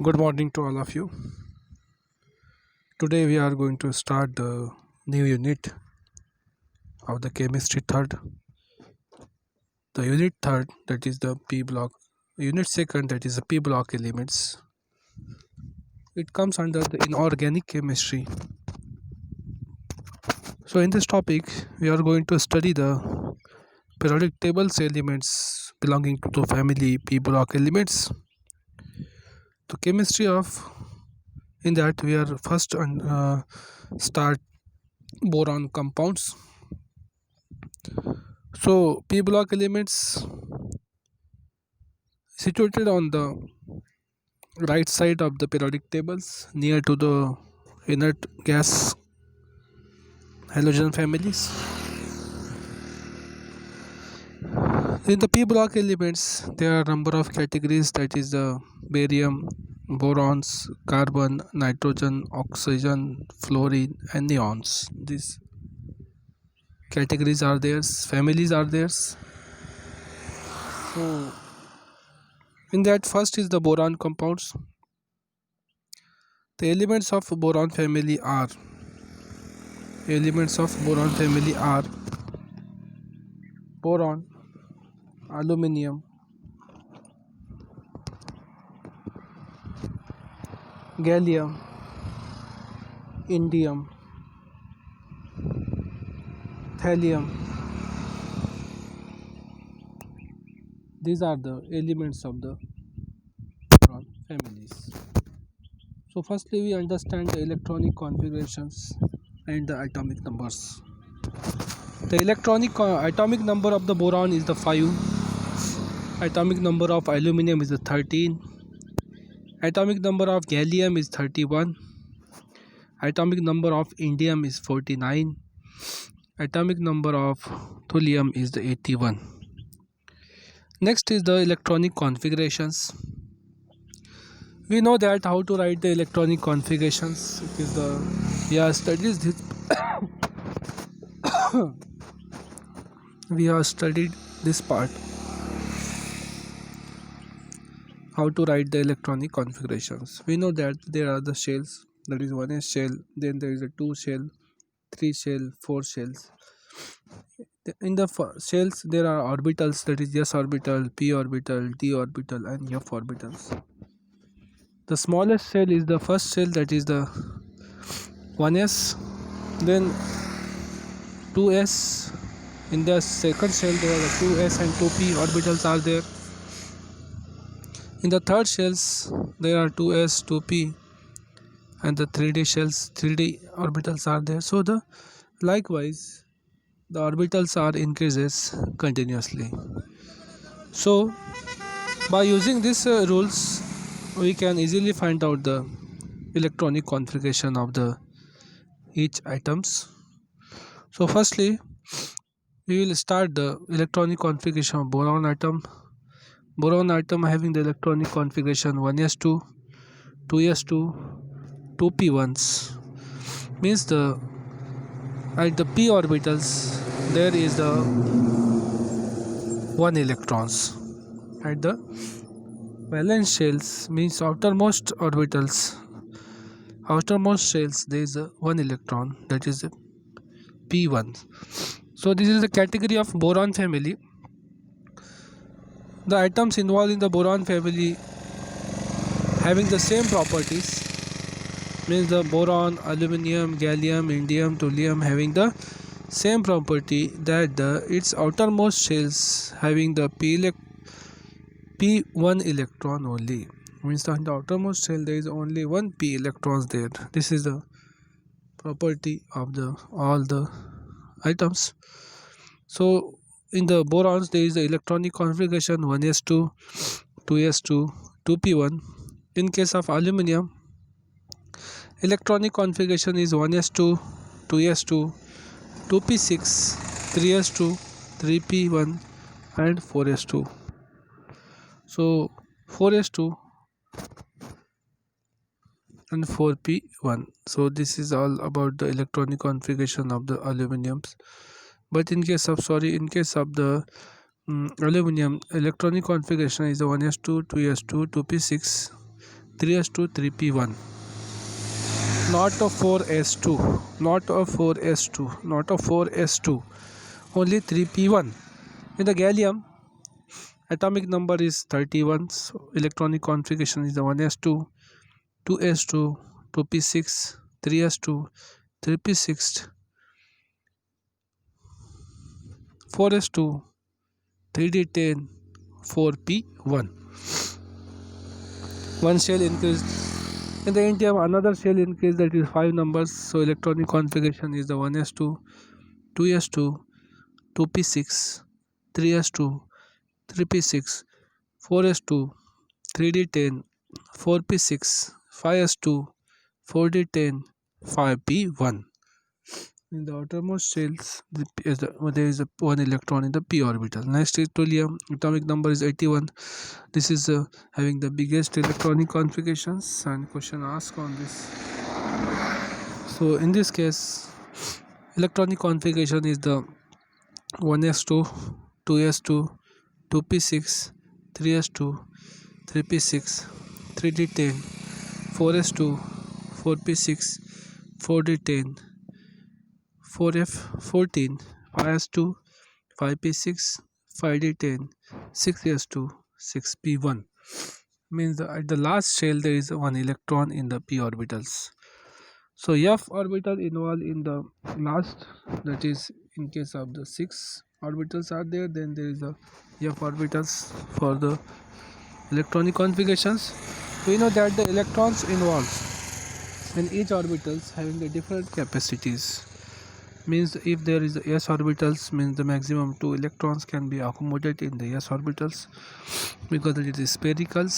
Good morning to all of you. Today we are going to start the new unit of the chemistry third. The unit third, that is the P block. Unit second, that is the P block elements. It comes under the inorganic chemistry. So in this topic we are going to study the periodic tables elements belonging to the family P block elements. The chemistry of in that we are first start boron compounds. So P block elements situated on the right side of the periodic tables near to the inert gas halogen families. In the P block elements there are a number of categories, that is the barium, borons, carbon, nitrogen, oxygen, fluorine and neons. These categories are theirs, families are theirs. So in that first is the boron compounds. The elements of boron family are boron, aluminium, gallium, indium, thallium. These are the elements of the boron families. So firstly we understand the electronic configurations and the atomic numbers. The atomic number of the boron is the 5, atomic number of aluminium is the 13, atomic number of gallium is 31, atomic number of indium is 49, atomic number of thulium is the 81. Next is the electronic configurations. We know that how to write the electronic configurations. It is the we have studied this we have studied this part, how to write the electronic configurations. We know that there are the shells, that is 1s shell, then there is a 2 shell, 3 shell, 4 shells. In the shells there are orbitals, that is s orbital, p orbital, d orbital and f orbitals. The smallest shell is the first shell, that is the 1s, then 2s. In the second shell there are the 2s and 2p orbitals are there. In the third shells there are 2s, 2p and the 3d shells, 3d orbitals are there. So likewise the orbitals are increases continuously. So by using these rules we can easily find out the electronic configuration of the each atoms. So firstly we will start the electronic configuration of boron atom. Boron atom having the electronic configuration 1s2, 2s2, 2p1s, means the at the p orbitals there is the 1 electrons. At the valence shells, means outermost shells, there is a 1 electron, that is a p1. So this is the category of boron family. The atoms involved in the boron family having the same properties, means the boron, aluminium, gallium, indium, thulium having the same property, that its outermost shells having the p1 electron only, means that in the outermost shell there is only 1 p electrons there. This is the property of all the atoms. So in the borons there is the electronic configuration 1s2, 2s2, 2p1. In case of aluminium, electronic configuration is 1s2, 2s2, 2p6, 3s2, 3p1 and 4s2. So 4s2 and 4p1. So this is all about the electronic configuration of the aluminiums. But in case of the aluminium, electronic configuration is the 1s2, 2s2, 2p6, 3s2, 3p1. Not a 4s2, not a 4s2, not a 4s2, only 3p1. In the gallium, atomic number is 31, so electronic configuration is the 1s2, 2s2, 2p6, 3s2, 3p6, 4s2, 3d10, 4p1. One shell increased. In the indium, another shell increase, that is 5 numbers, so electronic configuration is the 1s2, 2s2, 2p6, 3s2, 3p6, 4s2, 3d10, 4p6, 5s2, 4d10, 5p1. In the outermost shells, there is one electron in the p orbital. Next is thulium. Atomic number is 81. This is having the biggest electronic configurations, and question asked on this. So in this case, electronic configuration is the 1s2, 2s2, 2p6, 3s2, 3p6, 3d10, 4s2, 4p6, 4d10, 4f14, 5s2, 5p6, 5d10, 6s2, 6p1. Means at the last shell there is one electron in the p orbitals. So f orbital involved in the last, that is in case of the 6 orbitals are there, then there is a f orbitals for the electronic configurations. We know that the electrons involved in each orbitals having the different capacities. Means if there is s orbitals, means the maximum 2 electrons can be accommodated in the s orbitals, because it is spherical and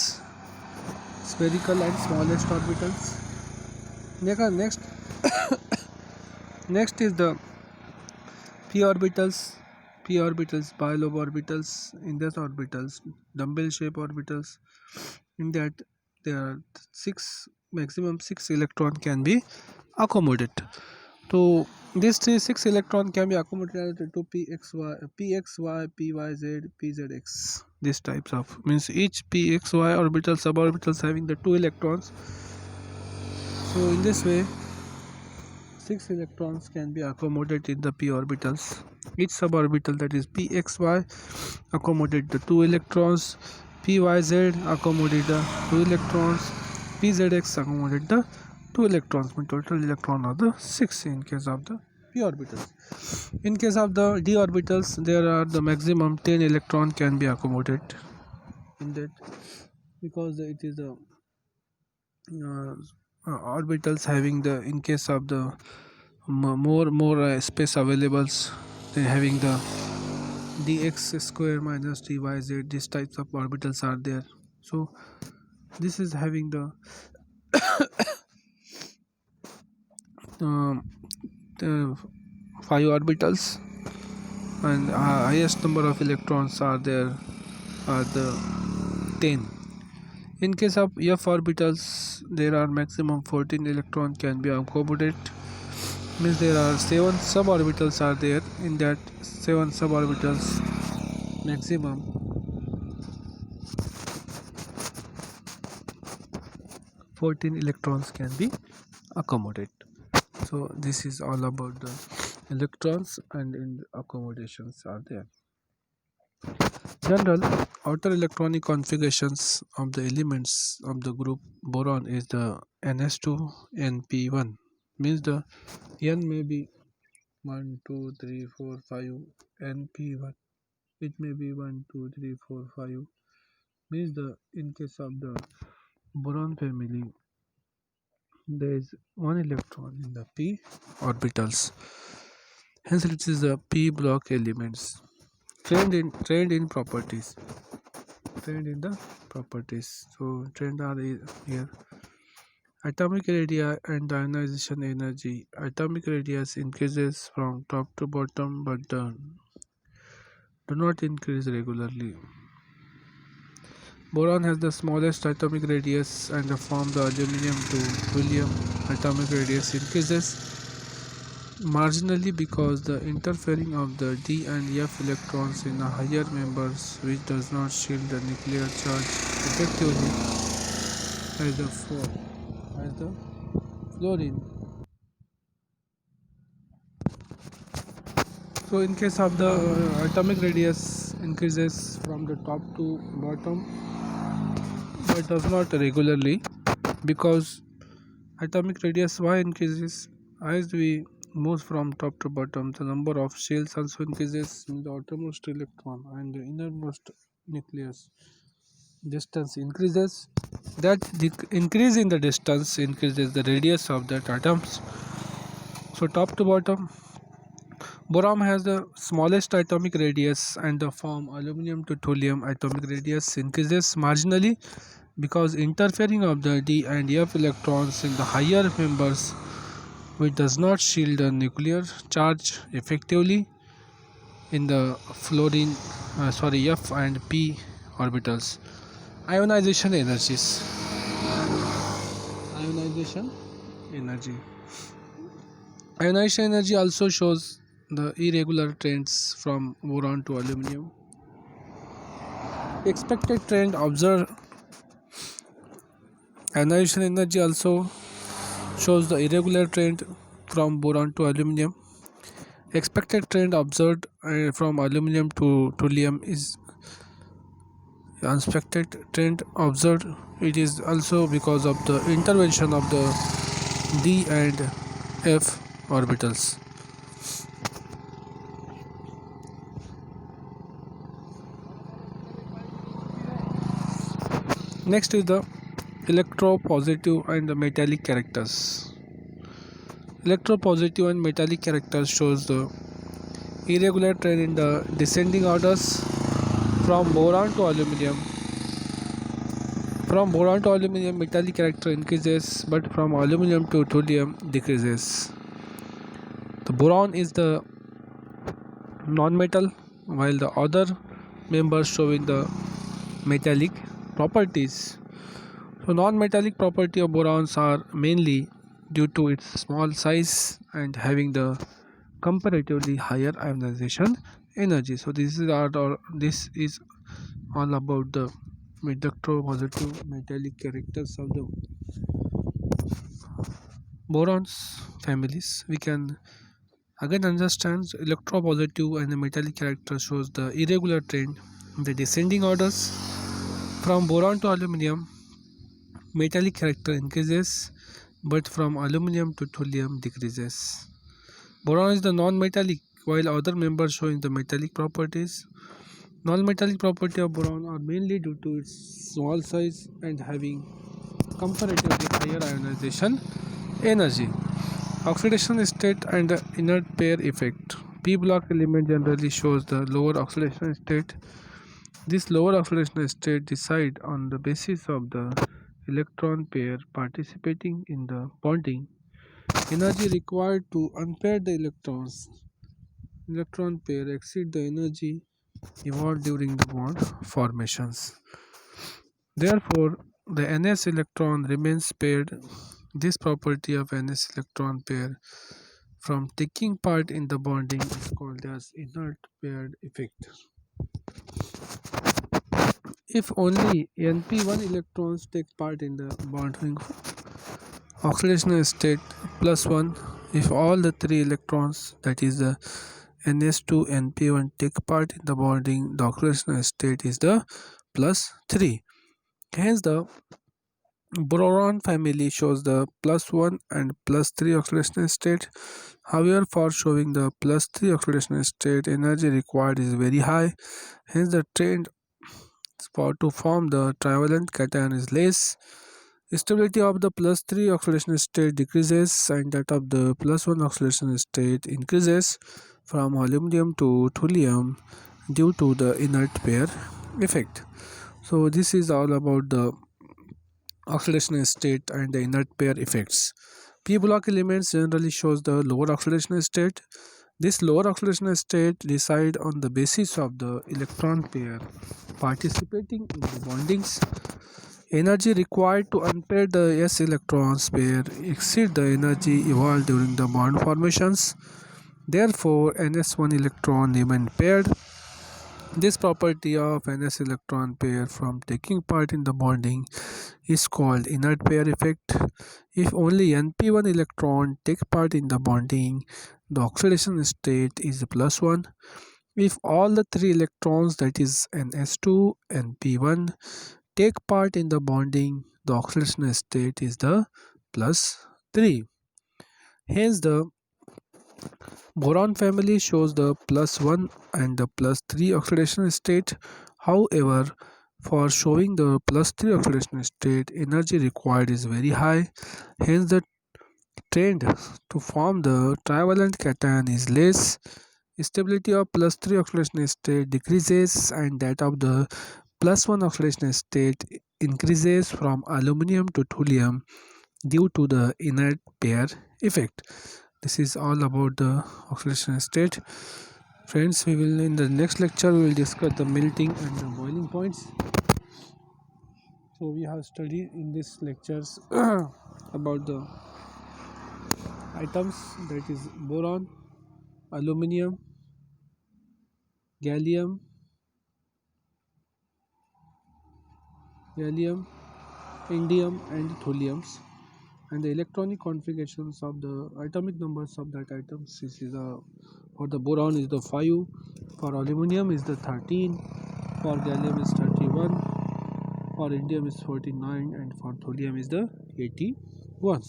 smallest orbitals. Next is the p orbitals, bilobe orbitals, index orbitals, dumbbell shape orbitals. In that there are maximum 6 electron can be accommodated. So these 6 electron can be accommodated to pxy, pyz, pzx. These types of, means each pxy orbital suborbitals having the 2 electrons. So in this way 6 electrons can be accommodated in the p orbitals. Each suborbital, that is pxy, accommodate the 2 electrons, pyz accommodate the 2 electrons, pzx accommodate the 2 electrons. Mean total electron are the 6 in case of the p orbitals. In case of the d orbitals, there are the maximum 10 electron can be accommodated in that, because it is the orbitals having the, in case of the more space available, then having the dx square minus dyz, these types of orbitals are there. So this is having the the 5 orbitals, and highest number of electrons are there are the 10. In case of f orbitals, there are maximum 14 electron can be accommodated. Means there are 7 suborbitals are there. In that 7 suborbitals, maximum 14 electrons can be accommodated. So this is all about the electrons, and in the accommodations are there. General outer electronic configurations of the elements of the group boron is the ns2, np1. Means the n may be 1, 2, 3, 4, 5, np1. It may be 1, 2, 3, 4, 5. Means the, in case of the boron family, there is one electron in the p orbitals. Hence it is the p block elements. Trend in properties. Trend in the properties. So trend are here. Atomic radii and the ionization energy. Atomic radius increases from top to bottom, but do not increase regularly. Boron has the smallest atomic radius, and from the aluminum to thulium, atomic radius increases marginally because the interfering of the d and f electrons in the higher members, which does not shield the nuclear charge effectively. as the fluorine. So in case of the atomic radius increases from the top to bottom, but does not regularly, because atomic radius y increases as we move from top to bottom. The number of shells also increases in the outermost electron and the innermost nucleus distance increases. That the increase in the distance increases the radius of that atoms. So top to bottom, boron has the smallest atomic radius, and the form aluminum to thulium atomic radius increases marginally because interfering of the d and f electrons in the higher members, which does not shield the nuclear charge effectively in the fluorine f and p orbitals. Ionization energies. Ionization energy. Ionization energy also shows the irregular trends from boron to aluminum. Expected trend observed. Ionization energy also shows the irregular trend from boron to aluminum. Expected trend observed from aluminum to thulium is unexpected trend observed. It is also because of the intervention of the d and f orbitals. Next is the electropositive and the metallic characters. Electropositive and metallic characters shows the irregular trend in the descending orders from boron to aluminum. From boron to aluminum, metallic character increases, but from aluminum to thulium decreases. The boron is the non-metal, while the other members showing the metallic properties. So non-metallic property of borons are mainly due to its small size and having the comparatively higher ionization energy. So this is all about the electropositive metallic characters of the borons families. We can again understand electropositive and the metallic character shows the irregular trend in the descending orders from boron to aluminum. Metallic character increases, but from aluminum to thulium decreases. Boron is the non-metallic, while other members showing the metallic properties. Non-metallic property of boron are mainly due to its small size and having comparatively higher ionization energy. Oxidation state and the inert pair effect. P block element generally shows the lower oxidation state. This lower oxidation state decide on the basis of the electron pair participating in the bonding. Energy required to unpair the electron pair exceed the energy evolved during the bond formations. Therefore, the ns electron remains paired. This property of ns electron pair from taking part in the bonding is called as inert paired effect. If only np1 electrons take part in the bonding oxidation state +1, if all the 3 electrons, that is the ns2 np1, take part in the bonding, the oxidation state is the +3. Hence the boron family shows the +1 and +3 oxidation state. However, for showing the +3 oxidation state, energy required is very high. Hence the trend for to form the trivalent cation is less. Stability of the +3 oxidation state decreases and that of the +1 oxidation state increases from aluminum to thulium due to the inert pair effect. So this is all about the oxidation state and the inert pair effects. P block elements generally shows the lower oxidation state. This lower oxidation state decide on the basis of the electron pair participating in the bondings. Energy required to unpair the s electrons pair exceed the energy evolved during the bond formations. Therefore, ns1 electron remain paired. This property of an s electron pair from taking part in the bonding is called inert pair effect. If only np1 electron take part in the bonding, the oxidation state is +1. If all the 3 electrons, that is ns2 and p1, take part in the bonding, the oxidation state is the +3. Hence the boron family shows the +1 and the +3 oxidation state. However, for showing the +3 oxidation state, energy required is very high. Hence the trend to form the trivalent cation is less. Stability of +3 oxidation state decreases and that of the +1 oxidation state increases from aluminum to thulium due to the inert pair effect. This is all about the oxidation state. Friends, we will in the next lecture we will discuss the melting and the boiling points. So we have studied in this lectures about the items, that is boron, aluminum, gallium, indium and thuliums, and the electronic configurations of the atomic numbers of that items. This is for the boron is the 5, for aluminum is the 13, for gallium is 31, for indium is 49, and for thulium is the 81.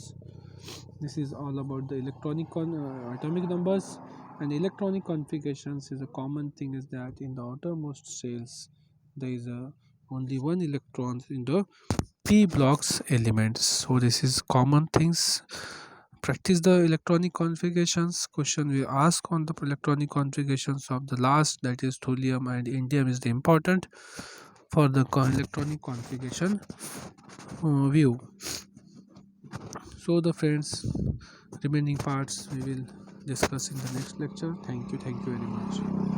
This is all about the electronic atomic numbers. And electronic configurations is a common thing is that in the outermost shells there is only one electron in the p blocks elements. So this is common things. Practice the electronic configurations. Question we ask on the electronic configurations of the last, that is thulium and indium, is the important for the electronic configuration view. So the friends, remaining parts we will discuss in the next lecture. Thank you very much.